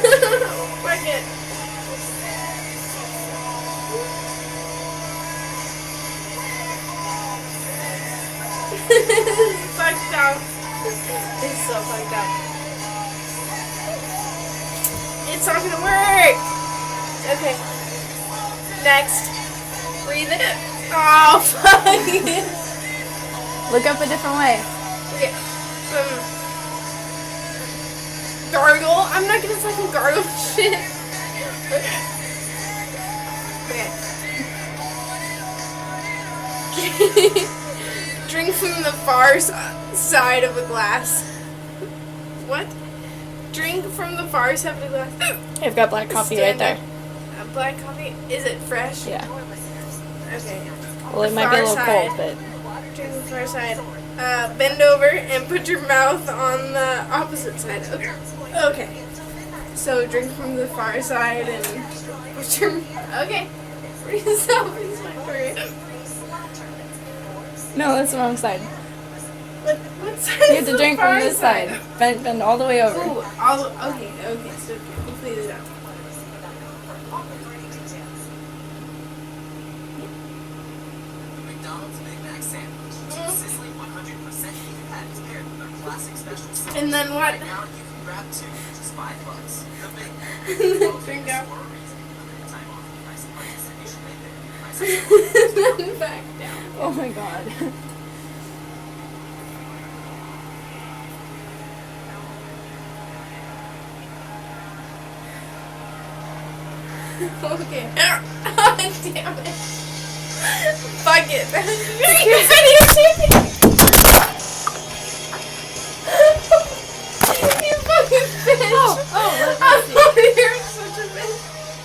Fuck it. Fucked up. It's so fucked up. It's not gonna work. Okay. Next. Breathe it. Oh fuck. Look up a different way. Okay. Gargle. I'm not gonna fucking gargle shit. Okay. Drink from the far side of a glass. What? Drink from the far side of a glass. I've got black coffee right there. Black coffee? Is it fresh? Yeah. Okay. Well, it might be a little cold, but... Drink from the far side. Bend over and put your mouth on the opposite side. Okay. Okay. So drink from the far side and put your... Okay. Breathe yourself into my brain. No, that's the wrong side. What side? You have to drink from this side. Bend all the way over. Ooh, okay, so complete it out. And then what? Drink up. Then back down. Oh my god. Okay. Oh, damn it. Fuck it.